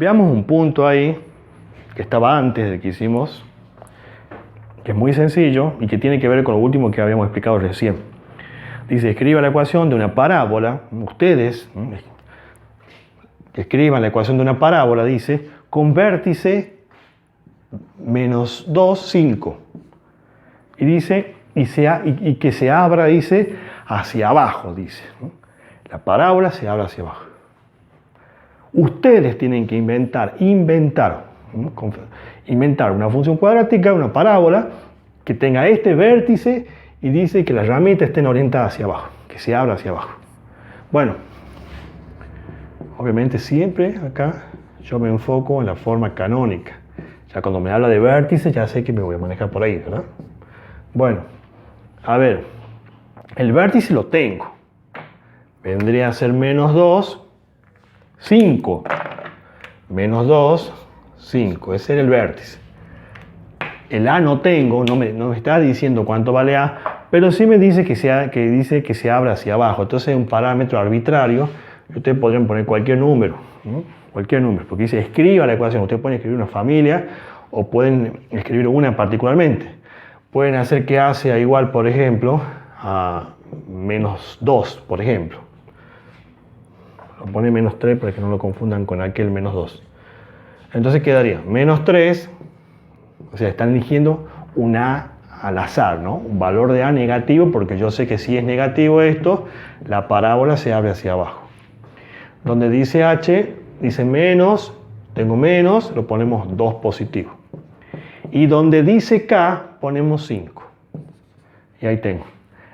Veamos un punto ahí que estaba antes del que hicimos, que es muy sencillo y que tiene que ver con lo último que habíamos explicado recién. Dice, escriba la ecuación de una parábola. Ustedes que escriban la ecuación de una parábola, dice, con vértice menos 2, 5. Y dice, y que se abra, dice, hacia abajo, dice. La parábola se abre hacia abajo. Ustedes tienen que inventar una función cuadrática, una parábola, que tenga este vértice y dice que las ramitas estén orientadas hacia abajo, que se abra hacia abajo. Bueno, obviamente siempre acá yo me enfoco en la forma canónica. Ya cuando me habla de vértice ya sé que me voy a manejar por ahí, ¿verdad? Bueno, a ver, el vértice lo tengo. Vendría a ser menos 2, 5. Menos 2, 5. Ese era el vértice. El A no tengo, no me está diciendo cuánto vale A, pero sí me dice que se abra hacia abajo. Entonces es un parámetro arbitrario. Ustedes podrían poner cualquier número, ¿no? Cualquier número, porque dice escriba la ecuación. Ustedes pueden escribir una familia o pueden escribir una particularmente. Pueden hacer que A sea igual, por ejemplo, a menos 2, por ejemplo. Lo pone menos 3 para que no lo confundan con aquel menos 2. Entonces quedaría menos 3, o sea, están eligiendo un A al azar, ¿no? Un valor de A negativo, porque yo sé que si es negativo esto, la parábola se abre hacia abajo. Donde dice H, dice menos, tengo menos, lo ponemos 2 positivo. Y donde dice K, ponemos 5. Y ahí tengo.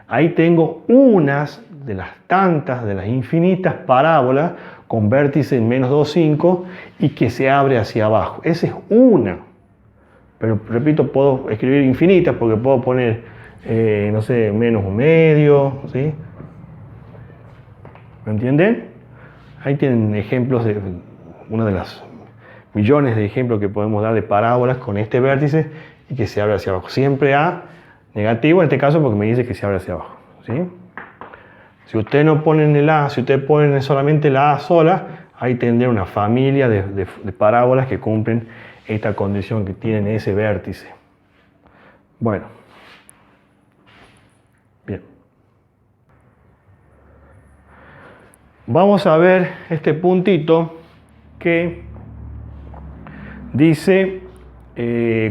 Ahí tengo unas de las tantas, de las infinitas parábolas con vértice en menos 2, 5 y que se abre hacia abajo. Esa es una. Pero repito, puedo escribir infinitas porque puedo poner, no sé, menos un medio, ¿sí? ¿Me entienden? Ahí tienen ejemplos de una de las millones de ejemplos que podemos dar de parábolas con este vértice y que se abre hacia abajo. Siempre A negativo en este caso porque me dice que se abre hacia abajo, ¿sí? Si ustedes no ponen el A, si ustedes ponen solamente la A sola, ahí tendrán una familia de parábolas que cumplen esta condición, que tienen ese vértice. Bueno. Bien. Vamos a ver este puntito que dice,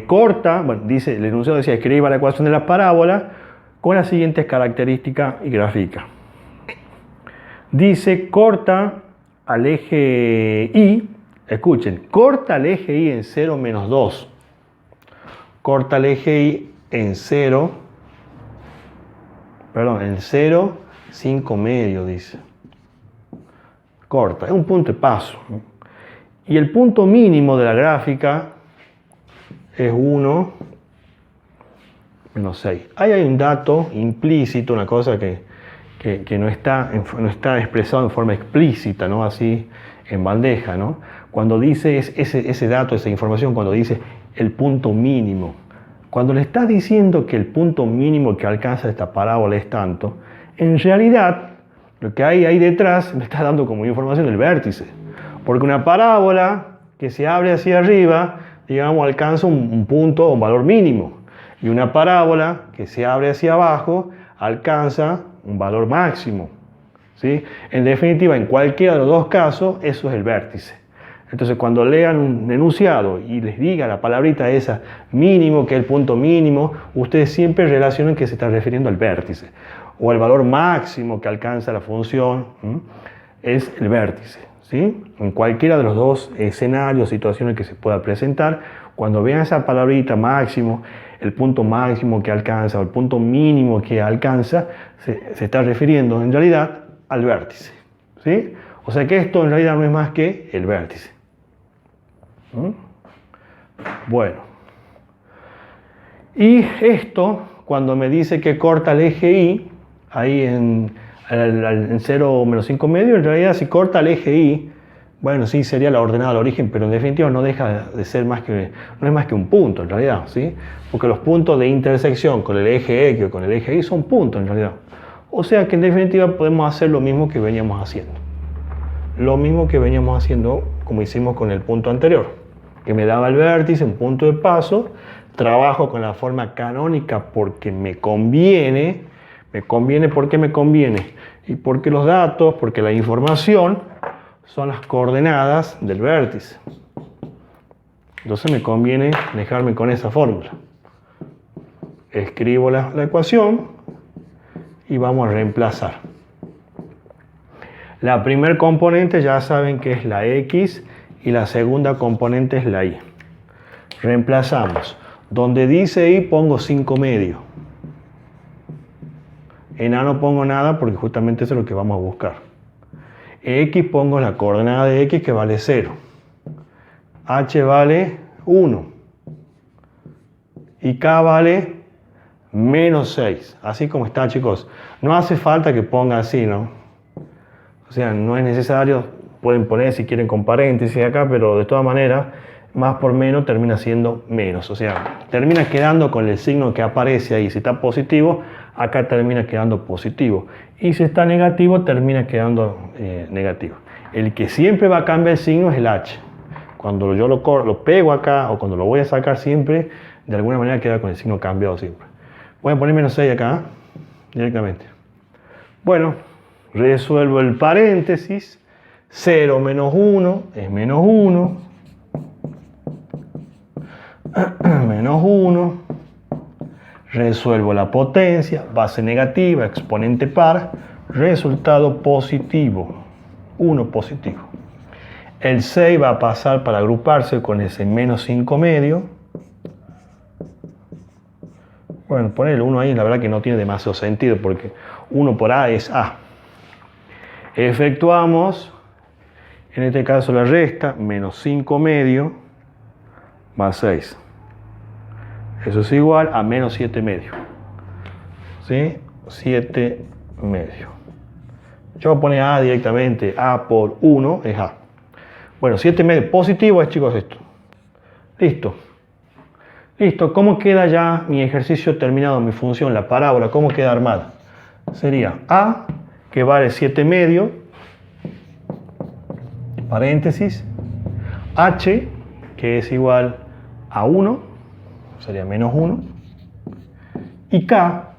corta, bueno, dice, el enunciado decía, escriba la ecuación de la parábola con las siguientes características y gráfica. Dice, corta al eje Y, escuchen, corta el eje Y en 0, menos 2. Corta el eje Y en 0, en 0, 5 medio, dice. Corta, es un punto de paso. Y el punto mínimo de la gráfica es 1, menos 6. Ahí hay un dato implícito, una cosa que no está expresado en forma explícita, ¿no? Así en bandeja, ¿no? Cuando dice ese dato, esa información, cuando dice el punto mínimo, cuando le estás diciendo que el punto mínimo que alcanza esta parábola es tanto, en realidad lo que hay ahí detrás me está dando como información el vértice. Porque una parábola que se abre hacia arriba, digamos, alcanza un punto o un valor mínimo. Y una parábola que se abre hacia abajo alcanza un valor máximo, ¿sí? En definitiva, en cualquiera de los dos casos, eso es el vértice. Entonces, cuando lean un enunciado y les diga la palabrita esa, mínimo, que es el punto mínimo, ustedes siempre relacionan que se está refiriendo al vértice. O el valor máximo que alcanza la función, es el vértice, ¿sí? En cualquiera de los dos escenarios, situaciones que se pueda presentar, cuando vean esa palabrita máximo, el punto máximo que alcanza o el punto mínimo que alcanza, se está refiriendo en realidad al vértice, ¿sí? O sea que esto en realidad no es más que el vértice. Bueno, y esto, cuando me dice que corta el eje Y, ahí en 0 menos 5 medio, en realidad si corta el eje Y, bueno, sí sería la ordenada al origen, pero en definitiva no deja de ser no es más que un punto en realidad, ¿sí? Porque los puntos de intersección con el eje X o con el eje Y son puntos en realidad. O sea que en definitiva podemos hacer lo mismo que veníamos haciendo. Lo mismo que veníamos haciendo como hicimos con el punto anterior, que me daba el vértice, un punto de paso. Trabajo con la forma canónica porque me conviene. ¿Por qué me conviene? Y porque los datos, porque la información son las coordenadas del vértice. Entonces me conviene dejarme con esa fórmula. Escribo la ecuación y vamos a reemplazar. La primer componente ya saben que es la x y la segunda componente es la y. Reemplazamos. Donde dice y pongo 5 medios. En a no pongo nada porque justamente eso es lo que vamos a buscar. X pongo la coordenada de x que vale 0. H vale 1. Y K vale menos 6. Así como está, chicos. No hace falta que ponga así, ¿no? O sea, no es necesario. Pueden poner si quieren con paréntesis acá, pero de todas maneras, más por menos termina siendo menos. O sea, termina quedando con el signo que aparece ahí. Si está positivo, acá termina quedando positivo. Y si está negativo, termina quedando negativo. El que siempre va a cambiar el signo es el H. Cuando yo lo pego acá o cuando lo voy a sacar siempre, de alguna manera queda con el signo cambiado siempre. Voy a poner menos 6 acá, directamente. Bueno, resuelvo el paréntesis. 0 menos 1 es menos 1. Menos 1. Resuelvo la potencia, base negativa, exponente par, resultado positivo. 1 positivo. El 6 va a pasar para agruparse con ese menos 5 medio. Bueno, poner el 1 ahí, la verdad que no tiene demasiado sentido porque 1 por A es A. Efectuamos, en este caso la resta, menos 5 medio más 6. Eso es igual a menos 7 medio. ¿Sí? 7 medio. Yo voy a poner A directamente. A por 1 es A. Bueno, 7 medio positivo es, chicos, esto. Listo. Listo. ¿Cómo queda ya mi ejercicio terminado, mi función, la parábola? ¿Cómo queda armada? Sería A, que vale 7 medio, paréntesis, H, que es igual a 1, sería menos 1, y K,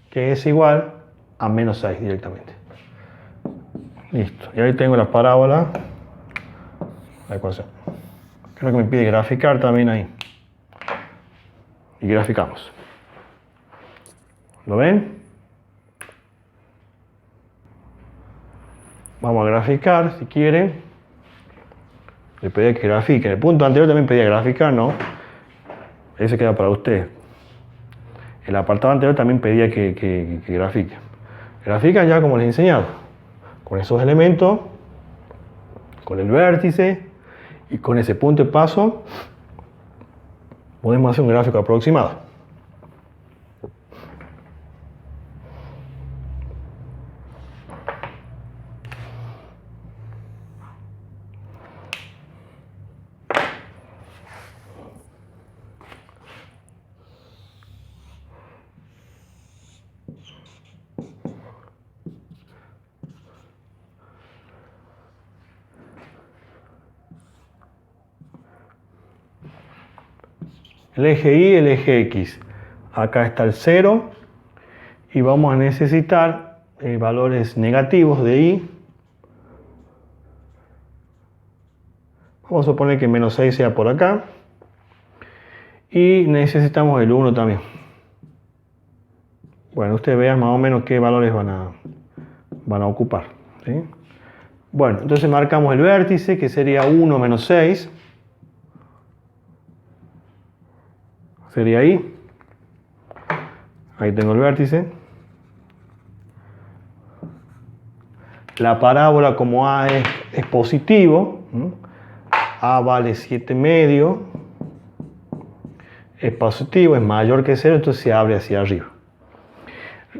que es igual a menos 6 directamente. Listo. Y ahí tengo la parábola, la ecuación. Creo que me pide graficar también ahí. Y graficamos. ¿Lo ven? Vamos a graficar si quieren. Le pedí que grafique. En el punto anterior también pedía graficar, ¿no? Ese queda para usted. El apartado anterior también pedía que grafique. Grafican ya como les he enseñado. Con esos elementos, con el vértice y con ese punto de paso, podemos hacer un gráfico aproximado. El eje Y, el eje X. Acá está el 0 y vamos a necesitar valores negativos de Y. Vamos a suponer que menos 6 sea por acá. Y necesitamos el 1 también. Bueno, ustedes vean más o menos qué valores van a ocupar. ¿Sí? Bueno, entonces marcamos el vértice, que sería 1 menos 6. Sería ahí. Ahí tengo el vértice. La parábola, como A es positivo, A vale 7 medio, es positivo, es mayor que 0, entonces se abre hacia arriba.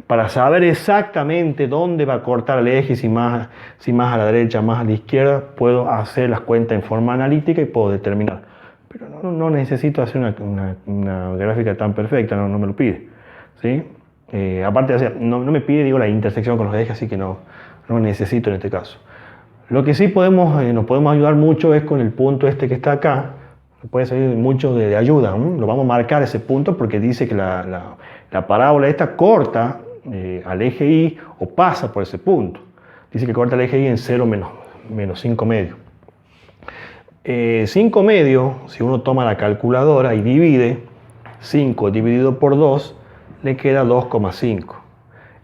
Para saber exactamente dónde va a cortar el eje, si más a la derecha, más a la izquierda, puedo hacer las cuentas en forma analítica y puedo determinar. Pero no necesito hacer una gráfica tan perfecta, no me lo pide. ¿Sí? Aparte, o sea, no me pide, digo, la intersección con los ejes, así que no necesito en este caso. Lo que sí nos podemos ayudar mucho es con el punto este que está acá. Puede servir mucho de ayuda. Lo vamos a marcar ese punto porque dice que la parábola esta corta al eje Y o pasa por ese punto. Dice que corta el eje Y en 0 menos 5 medios. 5 medios, si uno toma la calculadora y divide, 5 dividido por 2, le queda 2,5.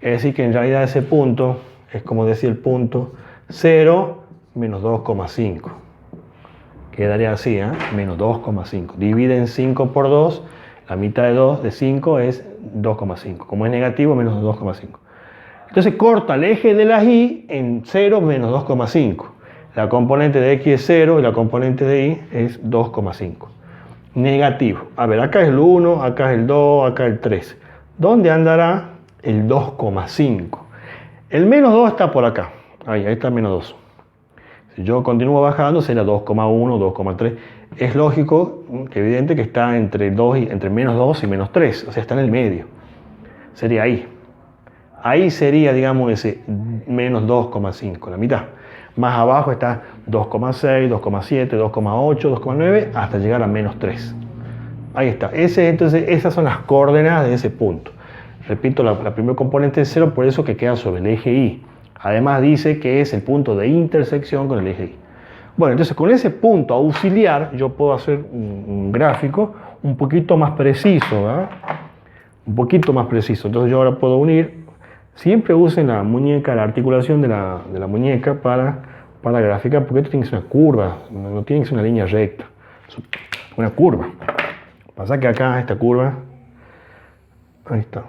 Es decir que en realidad ese punto es como decir el punto 0 menos 2,5. Quedaría así, menos 2,5. Divide en 5 por 2, la mitad de 5 es 2,5. Como es negativo, menos 2,5. Entonces corta el eje de las Y en 0 menos 2,5. La componente de X es 0 y la componente de Y es 2,5. Negativo. A ver, acá es el 1, acá es el 2, acá el 3. ¿Dónde andará el 2,5? El menos 2 está por acá. Ahí está el menos 2. Si yo continúo bajando, será 2,1, 2,3. Es lógico, evidente que está entre menos 2 y menos 3. O sea, está en el medio. Sería ahí. Ahí sería, digamos, ese menos 2,5, la mitad. Más abajo está 2,6, 2,7, 2,8, 2,9, hasta llegar a menos 3. Ahí está. Entonces, esas son las coordenadas de ese punto. Repito, la primera componente es 0, por eso que queda sobre el eje Y. Además dice que es el punto de intersección con el eje Y. Bueno, entonces con ese punto auxiliar yo puedo hacer un gráfico un poquito más preciso, ¿verdad? Un poquito más preciso. Entonces yo ahora puedo unir. Siempre usen la muñeca, la articulación de la muñeca para graficar, porque esto tiene que ser una curva, no tiene que ser una línea recta, es una curva. Pasa que acá esta curva, ahí está.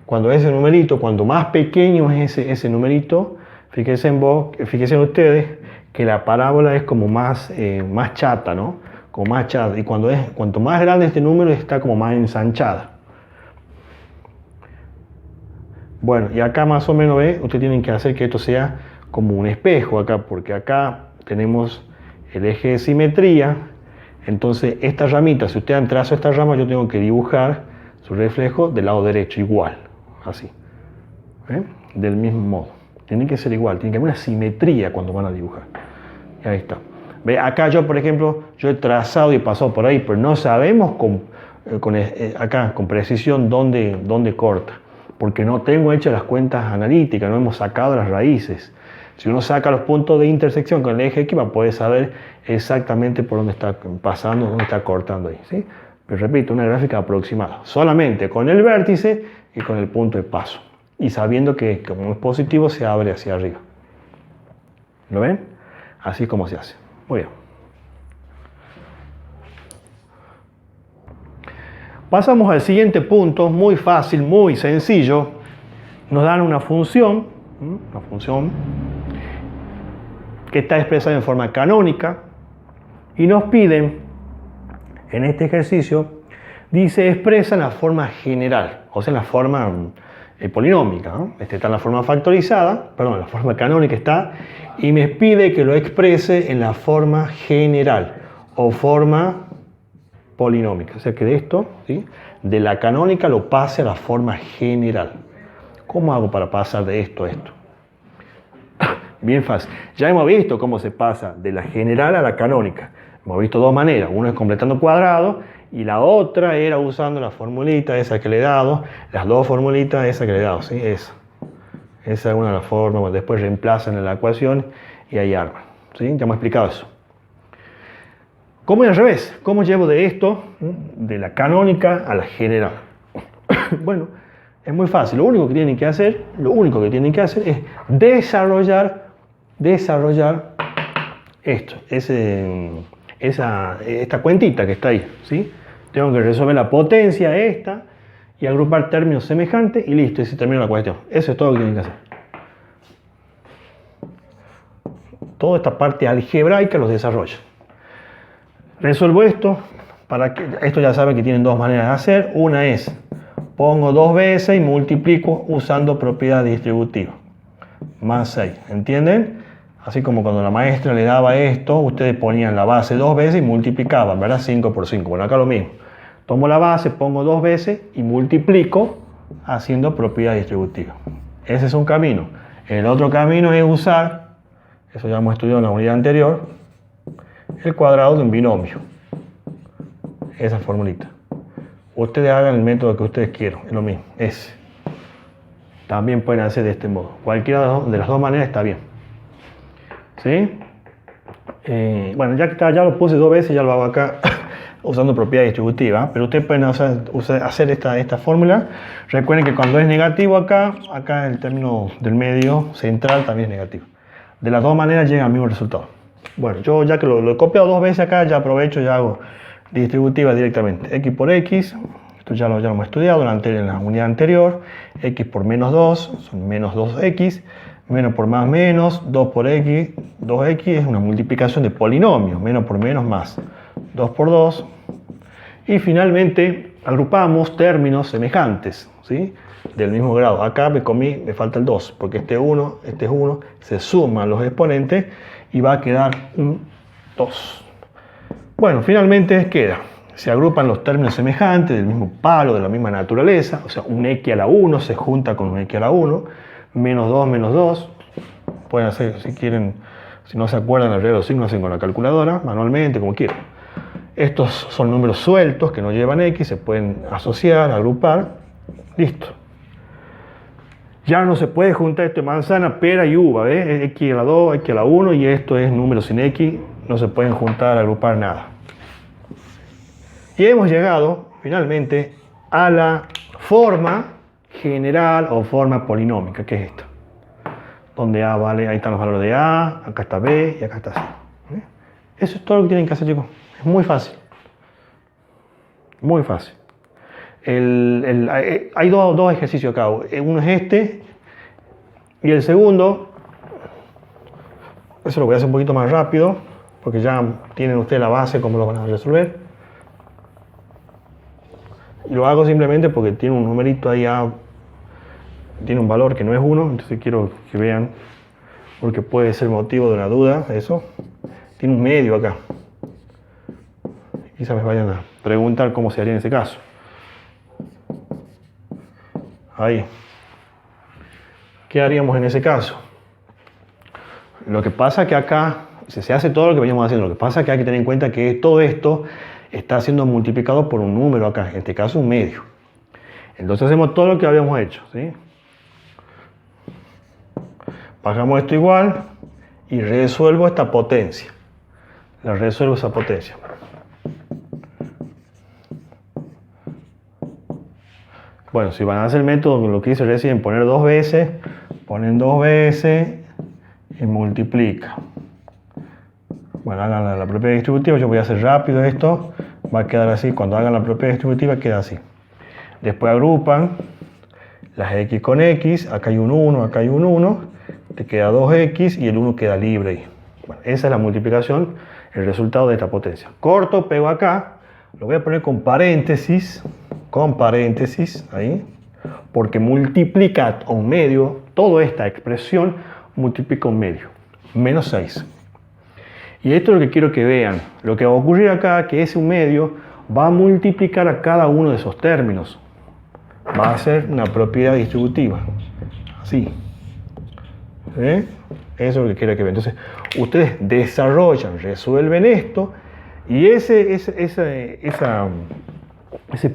Cuando ese numerito, cuando más pequeño es ese numerito, fíjense en ustedes que la parábola es como más chata, ¿no? Como más chata. Y cuanto más grande este número está como más ensanchada. Bueno, y acá más o menos, ustedes tienen que hacer que esto sea como un espejo acá, porque acá tenemos el eje de simetría. Entonces esta ramita, si ustedes trazo esta rama, yo tengo que dibujar su reflejo del lado derecho igual, así, del mismo modo. Tiene que ser igual, tiene que haber una simetría cuando van a dibujar. Y ahí está. ¿Ve? Acá yo, por ejemplo, yo he trazado y he pasado por ahí, pero no sabemos acá con precisión dónde corta, porque no tengo hechas las cuentas analíticas, no hemos sacado las raíces. Si uno saca los puntos de intersección con el eje X, va a poder saber exactamente por dónde está pasando, dónde está cortando ahí, ¿sí? Pero repito, una gráfica aproximada, solamente con el vértice y con el punto de paso. Y sabiendo que como es positivo, se abre hacia arriba. ¿Lo ven? Así es como se hace. Muy bien. Pasamos al siguiente punto, muy fácil, muy sencillo. Nos dan una función que está expresada en forma canónica y nos piden, en este ejercicio, dice expresa en la forma general, o sea, en la forma polinómica, ¿no? Está en la forma factorizada, perdón, la forma canónica está, y me pide que lo exprese en la forma general o forma polinómica, o sea que de esto, ¿sí?, de la canónica lo pase a la forma general. ¿Cómo hago para pasar de esto a esto? Bien fácil. Ya hemos visto cómo se pasa de la general a la canónica. Hemos visto dos maneras. Uno es completando cuadrado y la otra era usando la formulita esa que le he dado, las dos formulitas esas que le he dado, ¿sí? Esa es una de las formas. Después reemplazan en la ecuación y ahí arman, ¿sí? Ya hemos explicado eso. ¿Cómo es al revés? ¿Cómo llevo de esto, de la canónica a la general? Bueno, es muy fácil. Lo único que tienen que hacer es desarrollar esto, esta cuentita que está ahí, ¿sí? Tengo que resolver la potencia esta y agrupar términos semejantes y listo, y se termina la cuestión. Eso es todo lo que tienen que hacer. Toda esta parte algebraica los desarrolla. Resuelvo esto, esto ya saben que tienen dos maneras de hacer. Una es, pongo dos veces y multiplico usando propiedad distributiva. Más 6, ¿entienden? Así como cuando la maestra le daba esto, ustedes ponían la base dos veces y multiplicaban, ¿verdad? 5 por 5. Bueno, acá lo mismo. Tomo la base, pongo dos veces y multiplico haciendo propiedad distributiva. Ese es un camino. El otro camino es usar, eso ya hemos estudiado en la unidad anterior, el cuadrado de un binomio. Esa formulita. Ustedes hagan el método que ustedes quieran, es lo mismo, ese. También pueden hacer de este modo. Cualquiera de las dos maneras está bien. ¿Sí? Bueno, ya que ya lo puse 2 veces, ya lo hago acá usando propiedad distributiva. Pero ustedes pueden hacer esta fórmula. Recuerden que cuando es negativo acá el término del medio central también es negativo. De las dos maneras llega al mismo resultado. Bueno, yo ya que lo he copiado 2 veces acá, ya aprovecho y hago distributiva directamente. X por X, esto ya lo hemos estudiado en la unidad anterior. X por menos 2 son menos 2X. Menos por más menos, 2 por X. 2X es una multiplicación de polinomios. Menos por menos más. 2 por 2. Y finalmente agrupamos términos semejantes, ¿sí? Del mismo grado. Acá me falta el 2, porque este es 1, se suman los exponentes y va a quedar un 2. Bueno, finalmente queda. Se agrupan los términos semejantes del mismo palo, de la misma naturaleza. O sea, un X a la 1 se junta con un X a la 1. Menos 2. Pueden hacer, si quieren, si no se acuerdan el regla de los signos, hacen con la calculadora, manualmente, como quieran. Estos son números sueltos que no llevan X, se pueden asociar, agrupar. Listo. Ya no se puede juntar esto de manzana, pera y uva, ¿ves? X a la 2, X a la 1 y esto es número sin X, no se pueden juntar, agrupar nada. Y hemos llegado finalmente a la forma general o forma polinómica, que es esta. Donde A vale, ahí están los valores de A, acá está B y acá está C. Eso es todo lo que tienen que hacer, chicos. Es muy fácil. Muy fácil. Hay dos ejercicios acá. Uno es este y el segundo, eso lo voy a hacer un poquito más rápido porque ya tienen ustedes la base, cómo lo van a resolver. Y lo hago simplemente porque tiene un numerito ahí, tiene un valor que no es 1, entonces quiero que vean, porque puede ser motivo de una duda, eso. Tiene un medio acá. Quizás me vayan a preguntar cómo se haría en ese caso. Ahí. ¿Qué haríamos en ese caso? Lo que pasa es que acá se hace todo lo que veníamos haciendo. Lo que pasa es que hay que tener en cuenta que todo esto está siendo multiplicado por un número acá, en este caso un medio. Entonces hacemos todo lo que habíamos hecho, ¿sí? Bajamos esto igual y resuelvo esta potencia. La resuelvo esa potencia. Bueno, si van a hacer el método, lo que hice recién, poner 2 veces, ponen 2 veces y multiplica. Bueno, hagan la propiedad distributiva, yo voy a hacer rápido esto, va a quedar así, cuando hagan la propiedad distributiva queda así. Después agrupan las X con X, acá hay un 1, acá hay un 1, te queda 2X y el 1 queda libre ahí. Bueno, esa es la multiplicación, el resultado de esta potencia. Corto, pego acá, lo voy a poner con paréntesis, ahí, porque multiplica a un medio, toda esta expresión multiplica un medio, menos 6. Y esto es lo que quiero que vean. Lo que va a ocurrir acá es que ese un medio va a multiplicar a cada uno de esos términos. Va a ser una propiedad distributiva. Así. ¿Eh? Eso es lo que quiero que vean. Entonces, ustedes desarrollan, resuelven esto y ese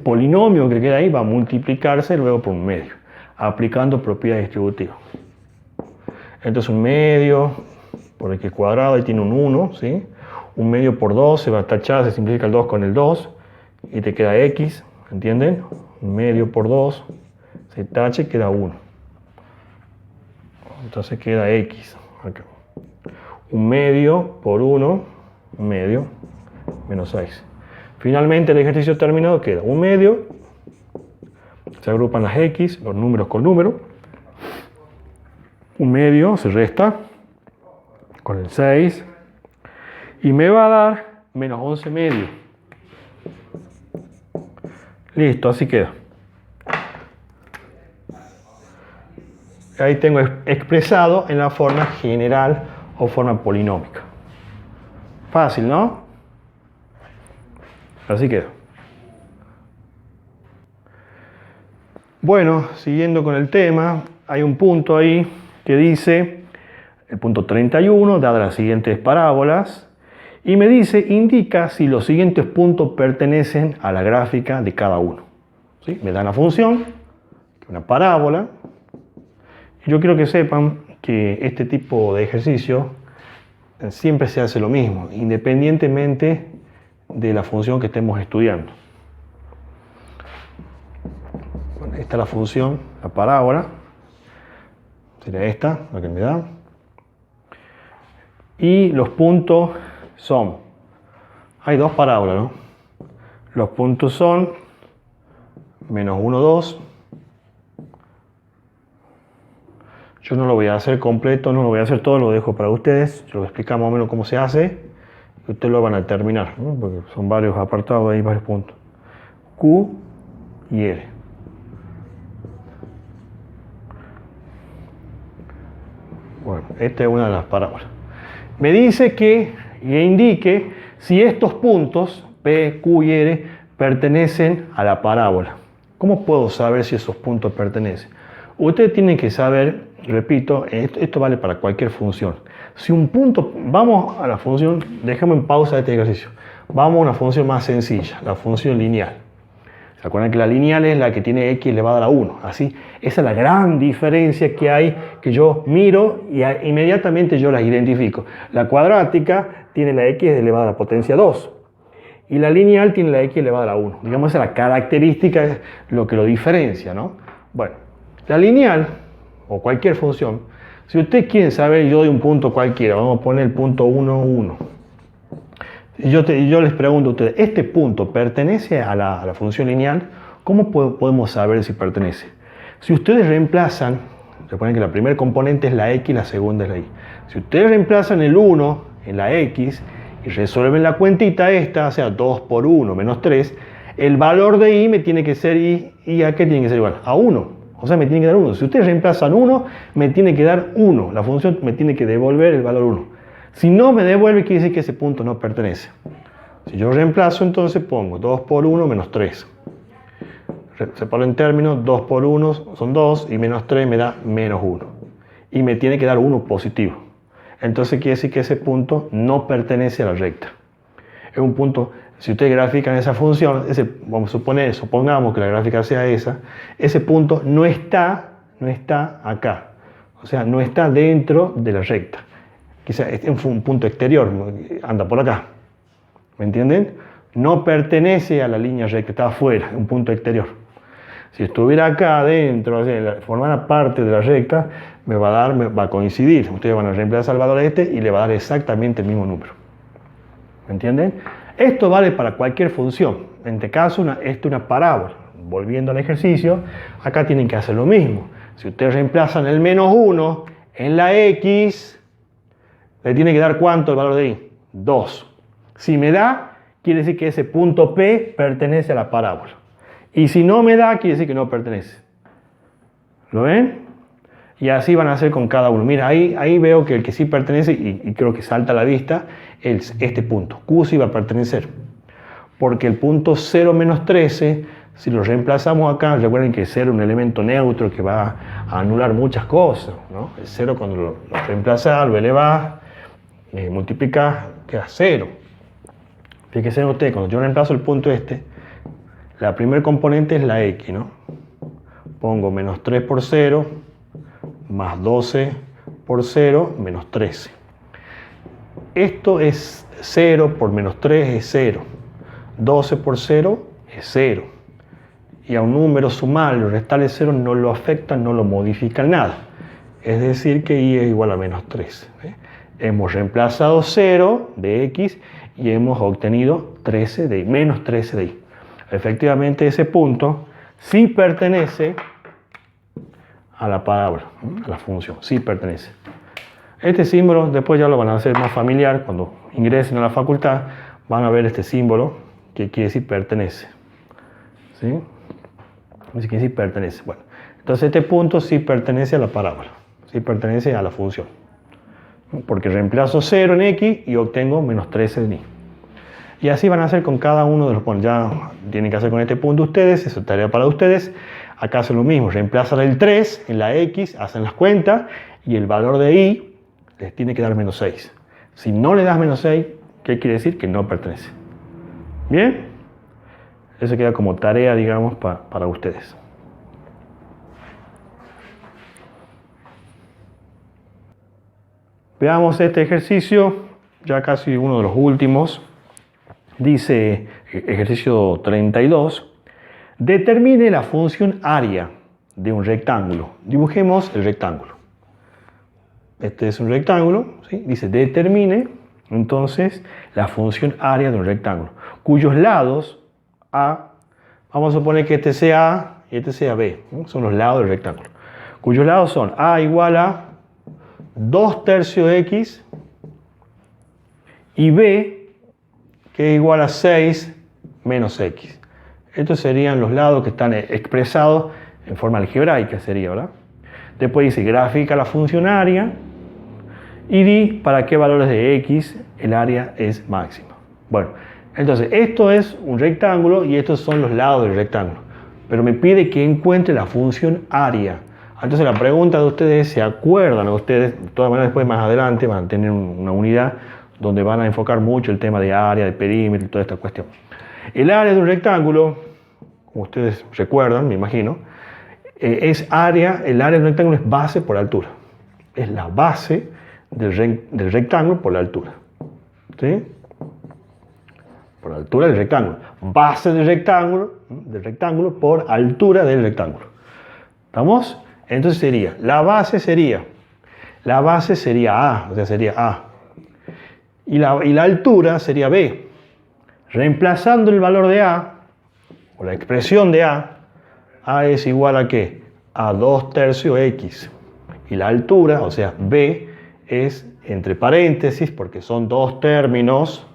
polinomio que queda ahí va a multiplicarse luego por un medio, aplicando propiedad distributiva. Entonces, un medio por X cuadrado, ahí tiene un 1, ¿sí? Un medio por 2 se va a tachar, se simplifica el 2 con el 2 y te queda X, ¿entienden? Un medio por 2 se tacha y queda 1. Entonces queda X. Acá. Un medio por 1, un medio, menos 6. Finalmente el ejercicio terminado queda un medio, se agrupan las X, los números con número, un medio se resta con el 6 y me va a dar menos 11 medio. Listo, así queda. Ahí tengo expresado en la forma general o forma polinómica. Fácil, ¿no? Así queda. Bueno, siguiendo con el tema, hay un punto ahí que dice el punto 31, dadas las siguientes parábolas, y me dice, indica si los siguientes puntos pertenecen a la gráfica de cada uno. ¿Sí? Me da una función, una parábola, y yo quiero que sepan que este tipo de ejercicio siempre se hace lo mismo, independientemente de la función que estemos estudiando. Bueno, esta es la función, la parábola, sería esta, la que me da. Y los puntos son, hay dos parábolas, ¿no? Los puntos son menos 1, 2. Yo no lo voy a hacer completo, no lo voy a hacer todo, lo dejo para ustedes. Yo les voy a explicar más o menos cómo se hace y ustedes lo van a terminar, ¿no? Porque son varios apartados ahí, varios puntos. Q y R. Bueno, esta es una de las parábolas. Me dice que indique si estos puntos, P, Q y R, pertenecen a la parábola. ¿Cómo puedo saber si esos puntos pertenecen? Ustedes tienen que saber, repito, esto vale para cualquier función. Si un punto, vamos a la función, déjame en pausa este ejercicio. Vamos a una función más sencilla, la función lineal. ¿Se acuerdan que la lineal es la que tiene x elevado a la 1? Así, esa es la gran diferencia que hay, que yo miro y inmediatamente yo las identifico. La cuadrática tiene la x elevada a la potencia 2 y la lineal tiene la x elevada a la 1. Digamos, esa es la característica, es lo que lo diferencia, ¿no? Bueno, la lineal, o cualquier función, si ustedes quieren saber, yo doy un punto cualquiera, vamos a poner el punto 1, 1. Y yo les pregunto a ustedes, ¿este punto pertenece a la función lineal? ¿Cómo podemos saber si pertenece? Si ustedes reemplazan, recuerden que la primera componente es la x y la segunda es la y. Si ustedes reemplazan el 1 en la x y resuelven la cuentita esta, o sea, 2 por 1 menos 3, el valor de y me tiene que ser y a qué tiene que ser igual, a 1. O sea, me tiene que dar 1. Si ustedes reemplazan 1, me tiene que dar 1. La función me tiene que devolver el valor 1. Si no me devuelve, quiere decir que ese punto no pertenece. Si yo reemplazo, entonces pongo 2 por 1 menos 3. Separo en términos, 2 por 1 son 2 y menos 3 me da menos 1. Y me tiene que dar 1 positivo. Entonces quiere decir que ese punto no pertenece a la recta. Es un punto, si ustedes grafican esa función, supongamos que la gráfica sea esa, ese punto no está acá. O sea, no está dentro de la recta. Quizá es un punto exterior, anda por acá. ¿Me entienden? No pertenece a la línea recta, está afuera, es un punto exterior. Si estuviera acá adentro, formara parte de la recta, me va a coincidir. Ustedes van a reemplazar el valor este y le va a dar exactamente el mismo número. ¿Me entienden? Esto vale para cualquier función. En este caso, esta es una parábola. Volviendo al ejercicio, acá tienen que hacer lo mismo. Si ustedes reemplazan el menos 1 en la x, le tiene que dar ¿cuánto el valor de y? 2. Si me da, quiere decir que ese punto P pertenece a la parábola. Y si no me da, quiere decir que no pertenece. ¿Lo ven? Y así van a hacer con cada uno. Mira, ahí veo que el que sí pertenece, y creo que salta a la vista, es este punto. Q sí va a pertenecer. Porque el punto 0 menos 13, si lo reemplazamos acá, recuerden que 0 es un elemento neutro que va a anular muchas cosas, ¿no? El 0 cuando lo reemplazas, lo elevas, multiplicas, queda 0. Fíjense ustedes, cuando yo reemplazo el punto este, la primera componente es la x, ¿no? Pongo menos 3 por 0, más 12 por 0, menos 13. Esto es 0 por menos 3 es 0. 12 por 0 es 0. Y a un número sumarlo, restarle 0 no lo afecta, no lo modifica en nada. Es decir, que y es igual a menos 13. Hemos reemplazado 0 de x y hemos obtenido 13 de y, menos 13 de y. Efectivamente, ese punto sí pertenece a la parábola, a la función, sí pertenece. Este símbolo después ya lo van a hacer más familiar, cuando ingresen a la facultad van a ver este símbolo que quiere decir pertenece. ¿Sí? Quiere decir pertenece. Bueno, entonces este punto sí pertenece a la parábola, sí pertenece a la función. Porque reemplazo 0 en x y obtengo menos 13 en y. Y así van a hacer con cada uno de los puntos. Ya tienen que hacer con este punto ustedes, eso es tarea para ustedes. Acá hacen lo mismo, reemplazan el 3 en la x, hacen las cuentas y el valor de i les tiene que dar menos 6. Si no le das menos 6, ¿qué quiere decir? Que no pertenece. ¿Bien? Eso queda como tarea, digamos, para ustedes. Veamos este ejercicio, ya casi uno de los últimos. Dice, ejercicio 32, determine la función área de un rectángulo. Dibujemos el rectángulo. Este es un rectángulo, ¿sí? Dice, determine, entonces, la función área de un rectángulo, cuyos lados A, vamos a suponer que este sea A y este sea B, ¿no? Son los lados del rectángulo, cuyos lados son A igual a 2/3 X y B, que es igual a 6 menos X. Estos serían los lados que están expresados en forma algebraica, sería, ¿verdad? Después dice, grafica la función área y di para qué valores de X el área es máxima. Bueno, entonces esto es un rectángulo y estos son los lados del rectángulo. Pero me pide que encuentre la función área. Entonces la pregunta de ustedes, ¿se acuerdan ustedes? De todas maneras, después más adelante van a tener una unidad donde van a enfocar mucho el tema de área, de perímetro y toda esta cuestión. El área de un rectángulo, como ustedes recuerdan, me imagino, es área, el área del rectángulo es base por altura. Es la base del rectángulo por la altura. ¿Sí? Por la altura del rectángulo. Base del rectángulo por altura del rectángulo. ¿Estamos? Entonces sería, la base sería A, o sea, sería A. Y la altura sería B. Reemplazando el valor de A, o la expresión de A es igual a ¿qué? A 2/3 X. Y la altura, o sea, B, es entre paréntesis, porque son dos términos,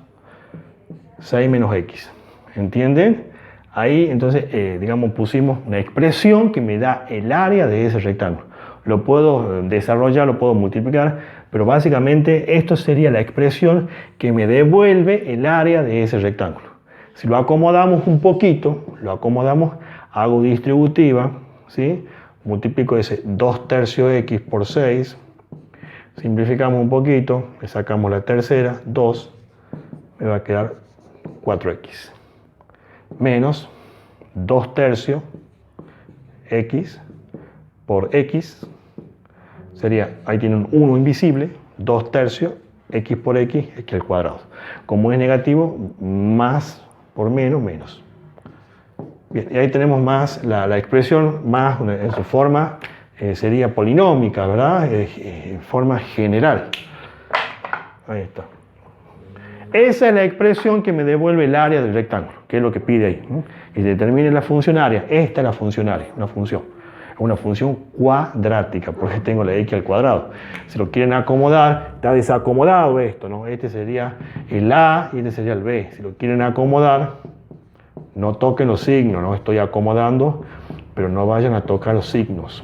6 menos X. ¿Entienden? Ahí, entonces, digamos, pusimos una expresión que me da el área de ese rectángulo. Lo puedo desarrollar, lo puedo multiplicar, pero básicamente esto sería la expresión que me devuelve el área de ese rectángulo. Si lo acomodamos un poquito, hago distributiva, ¿sí? Multiplico ese 2/3 X por 6, simplificamos un poquito, le sacamos la tercera, 2, me va a quedar 4X. Menos 2/3 X por X, sería, ahí tiene un 1 invisible, 2/3 X por X al cuadrado. Como es negativo, más por menos, menos. Bien, y ahí tenemos más la expresión, más en su forma sería polinómica, ¿verdad? En forma general. Ahí está. Esa es la expresión que me devuelve el área del rectángulo, que es lo que pide ahí. Y determine la función área. Esta es la función área, una función cuadrática, porque tengo la X al cuadrado. Si lo quieren acomodar, está desacomodado esto, ¿no? Este sería el A y este sería el B. Si lo quieren acomodar, no toquen los signos, no estoy acomodando, pero no vayan a tocar los signos.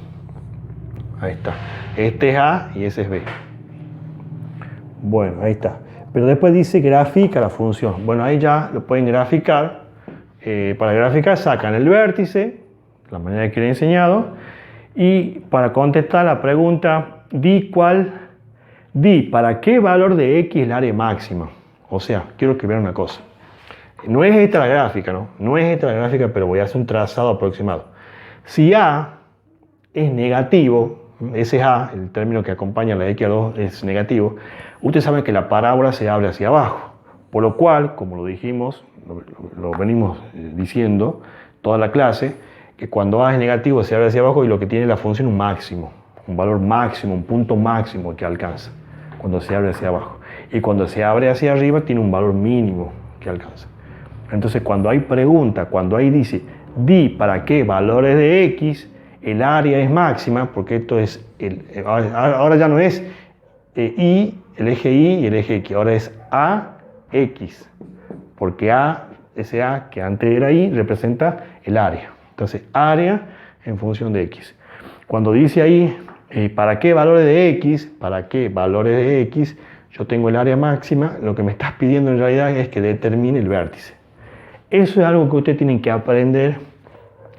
Ahí está. Este es A y ese es B. Bueno, ahí está. Pero después dice grafica la función. Bueno, ahí ya lo pueden graficar. Para graficar sacan el vértice, de la manera que le he enseñado. Y para contestar la pregunta, di para qué valor de X es el área máxima. O sea, quiero que vean una cosa. No es esta la gráfica, ¿no? No es esta la gráfica, pero voy a hacer un trazado aproximado. Si A es negativo, ese es A, el término que acompaña a la X a 2 es negativo, ustedes saben que la parábola se abre hacia abajo. Por lo cual, como lo dijimos, lo venimos diciendo toda la clase, que cuando A es negativo se abre hacia abajo y lo que tiene la función un máximo, un valor máximo, un punto máximo que alcanza cuando se abre hacia abajo. Y cuando se abre hacia arriba tiene un valor mínimo que alcanza. Entonces cuando hay pregunta, cuando ahí dice, di para qué valores de X, el área es máxima, porque esto es, ahora ya no es Y, el eje Y y el eje X, ahora es AX, porque ese A que antes era Y representa el área. Entonces, área en función de X. Cuando dice ahí, ¿para qué valores de X? ¿Para qué valores de X? Yo tengo el área máxima, lo que me estás pidiendo en realidad es que determine el vértice. Eso es algo que ustedes tienen que aprender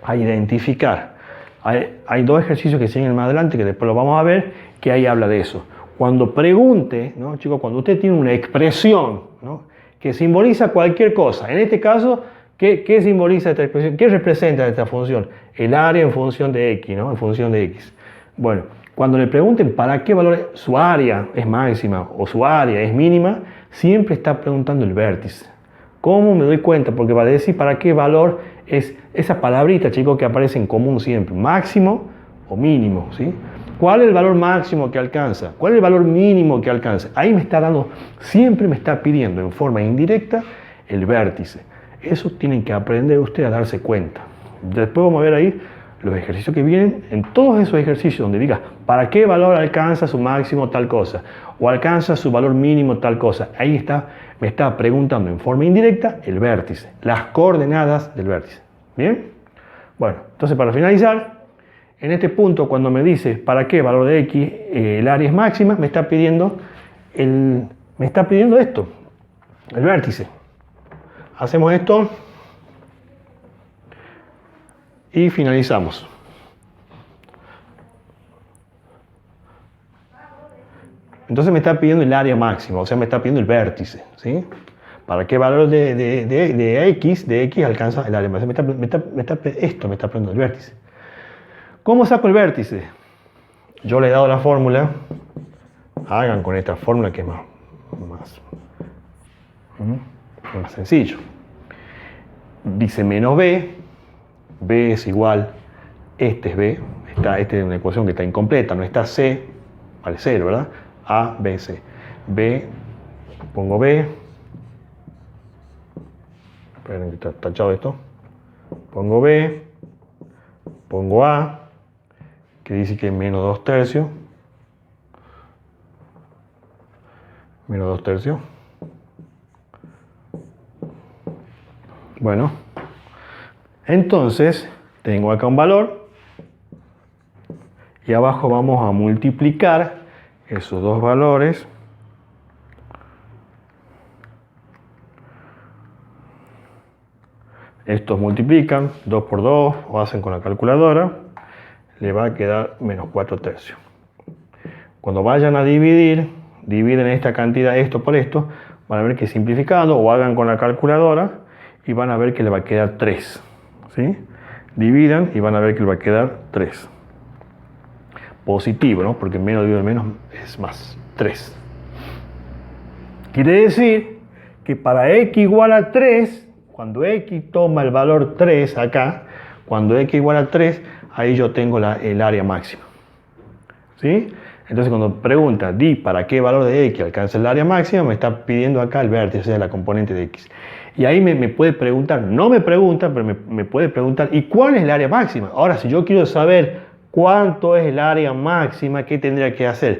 a identificar. Hay dos ejercicios que siguen más adelante, que después lo vamos a ver, que ahí habla de eso. Cuando pregunte, ¿no, chicos? Cuando usted tiene una expresión, ¿no?, que simboliza cualquier cosa, en este caso, ¿qué simboliza esta expresión? ¿Qué representa esta función? El área en función de x, ¿no? En función de x. Bueno, cuando le pregunten para qué valor su área es máxima o su área es mínima, siempre está preguntando el vértice. ¿Cómo me doy cuenta? Porque va a decir para qué valor es esa palabrita, chicos, que aparece en común siempre, máximo o mínimo, ¿sí? ¿Cuál es el valor máximo que alcanza? ¿Cuál es el valor mínimo que alcanza? Ahí me está dando, siempre me está pidiendo en forma indirecta el vértice. Eso tienen que aprender ustedes a darse cuenta. Después vamos a ver ahí los ejercicios que vienen. En todos esos ejercicios donde diga para qué valor alcanza su máximo tal cosa o alcanza su valor mínimo tal cosa, ahí está, me está preguntando en forma indirecta el vértice, las coordenadas del vértice. ¿Bien? Bueno, entonces para finalizar, en este punto cuando me dice para qué valor de x el área es máxima, me está pidiendo esto, el vértice. Hacemos esto y finalizamos. Entonces me está pidiendo el área máxima, o sea, me está pidiendo el vértice, ¿sí? ¿Para qué valor de x alcanza el área máxima? Esto me está pidiendo el vértice. ¿Cómo saco el vértice? Yo le he dado la fórmula. Hagan con esta fórmula que es más sencillo. Dice menos b. B es igual, este es b. Esta es una ecuación que está incompleta, no está c, vale 0, ¿verdad? A, b, c. B, pongo b. Esperen que está tachado esto. Pongo b, pongo a, que dice que es menos 2 tercios. Menos 2 tercios. Bueno, entonces tengo acá un valor y abajo vamos a multiplicar esos dos valores estos multiplican 2 por 2 o hacen con la calculadora, le va a quedar menos 4 tercios. Cuando vayan a dividir, dividen esta cantidad, esto por esto, van a ver que simplificando o hagan con la calculadora y van a ver que le va a quedar 3. ¿Sí? Dividan y van a ver que le va a quedar 3. Positivo, ¿no? Porque menos dividido menos es más, 3. Quiere decir que para x igual a 3, cuando x toma el valor 3 acá, cuando x igual a 3, ahí yo tengo el área máxima. ¿Sí? Entonces cuando pregunta, di para qué valor de x alcanza el área máxima, me está pidiendo acá el vértice, o sea, la componente de x. Y ahí me puede preguntar, no me pregunta, pero me puede preguntar, ¿y cuál es el área máxima? Ahora, si yo quiero saber cuánto es el área máxima, ¿qué tendría que hacer?